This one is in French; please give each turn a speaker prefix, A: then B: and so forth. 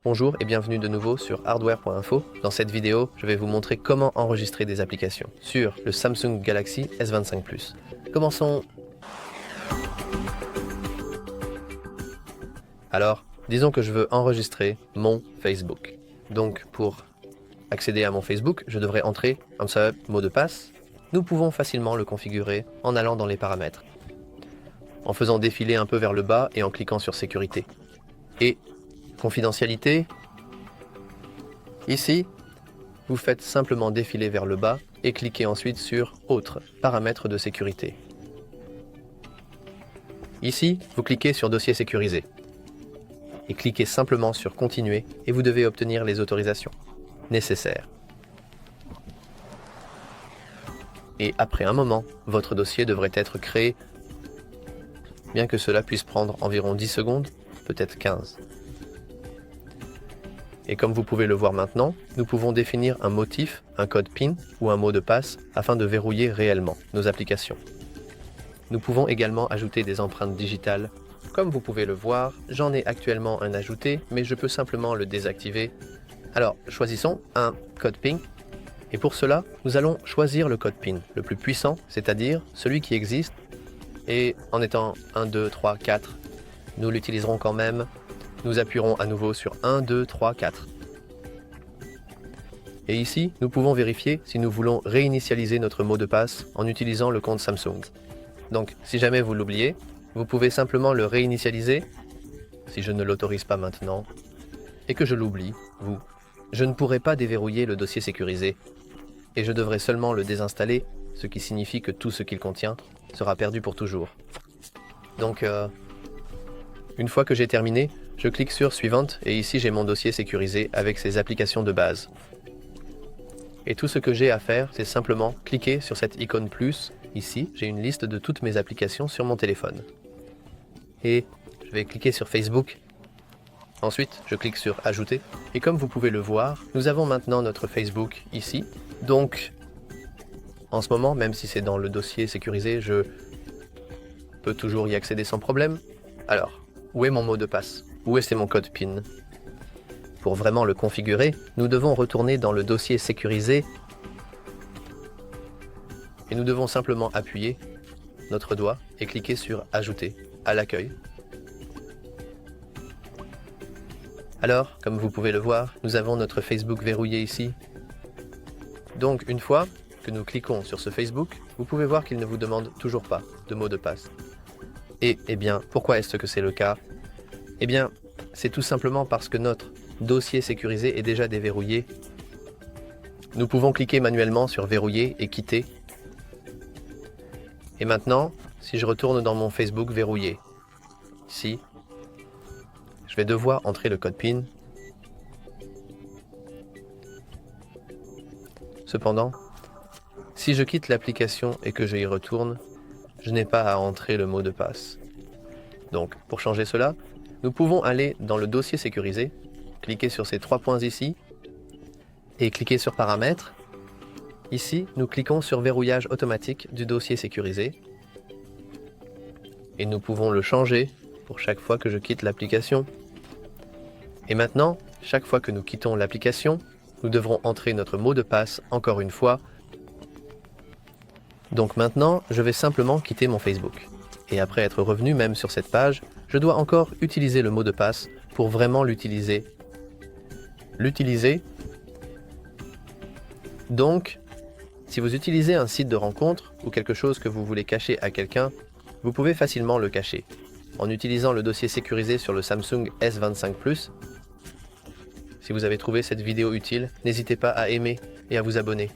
A: Bonjour et bienvenue de nouveau sur hardware.info. Dans cette vidéo, je vais vous montrer comment enregistrer des applications sur le Samsung Galaxy S25 Plus. Commençons. Alors, disons que je veux enregistrer mon Facebook. Donc, pour accéder à mon Facebook, je devrais entrer un seul mot de passe. Nous pouvons facilement le configurer en allant dans les paramètres, en faisant défiler un peu vers le bas et en cliquant sur Sécurité. Et confidentialité, ici, vous faites simplement défiler vers le bas et cliquez ensuite sur Autres, paramètres de sécurité. Ici, vous cliquez sur Dossier sécurisé et cliquez simplement sur Continuer et vous devez obtenir les autorisations nécessaires. Et après un moment, votre dossier devrait être créé, bien que cela puisse prendre environ 10 secondes, peut-être 15. Et comme vous pouvez le voir maintenant, nous pouvons définir un motif, un code PIN ou un mot de passe afin de verrouiller réellement nos applications. Nous pouvons également ajouter des empreintes digitales. Comme vous pouvez le voir, j'en ai actuellement un ajouté, mais je peux simplement le désactiver. Alors, choisissons un code PIN. Et pour cela, nous allons choisir le code PIN le plus puissant, c'est-à-dire celui qui existe. Et en étant 1, 2, 3, 4, nous l'utiliserons quand même. Nous appuierons à nouveau sur 1, 2, 3, 4. Et ici, nous pouvons vérifier si nous voulons réinitialiser notre mot de passe en utilisant le compte Samsung. Donc, si jamais vous l'oubliez, vous pouvez simplement le réinitialiser, si je ne l'autorise pas maintenant, et que je l'oublie, je ne pourrai pas déverrouiller le dossier sécurisé, et je devrai seulement le désinstaller, ce qui signifie que tout ce qu'il contient sera perdu pour toujours. Donc, une fois que j'ai terminé, je clique sur Suivante et ici j'ai mon dossier sécurisé avec ses applications de base. Et tout ce que j'ai à faire, c'est simplement cliquer sur cette icône plus. Ici, j'ai une liste de toutes mes applications sur mon téléphone. Et je vais cliquer sur Facebook. Ensuite, je clique sur Ajouter. Et comme vous pouvez le voir, nous avons maintenant notre Facebook ici. Donc, en ce moment, même si c'est dans le dossier sécurisé, je peux toujours y accéder sans problème. Alors, où est mon mot de passe? Où est mon code PIN? Pour vraiment le configurer, nous devons retourner dans le dossier sécurisé et nous devons simplement appuyer notre doigt et cliquer sur Ajouter à l'accueil. Alors, comme vous pouvez le voir, nous avons notre Facebook verrouillé ici. Donc, une fois que nous cliquons sur ce Facebook, vous pouvez voir qu'il ne vous demande toujours pas de mot de passe. Et, eh bien, pourquoi est-ce que c'est le cas? Eh bien, c'est tout simplement parce que notre dossier sécurisé est déjà déverrouillé. Nous pouvons cliquer manuellement sur Verrouiller et quitter. Et maintenant, si je retourne dans mon Facebook verrouillé, ici, je vais devoir entrer le code PIN. Cependant, si je quitte l'application et que je y retourne, je n'ai pas à entrer le mot de passe. Donc, pour changer cela, nous pouvons aller dans le dossier sécurisé, cliquer sur ces 3 points ici, et cliquer sur Paramètres. Ici, nous cliquons sur Verrouillage automatique du dossier sécurisé, et nous pouvons le changer pour chaque fois que je quitte l'application. Et maintenant, chaque fois que nous quittons l'application, nous devrons entrer notre mot de passe encore une fois. Donc maintenant, je vais simplement quitter mon Facebook. Et après être revenu même sur cette page, je dois encore utiliser le mot de passe pour vraiment l'utiliser. Donc, si vous utilisez un site de rencontre ou quelque chose que vous voulez cacher à quelqu'un, vous pouvez facilement le cacher en utilisant le dossier sécurisé sur le Samsung S25 Plus. Si vous avez trouvé cette vidéo utile, n'hésitez pas à aimer et à vous abonner.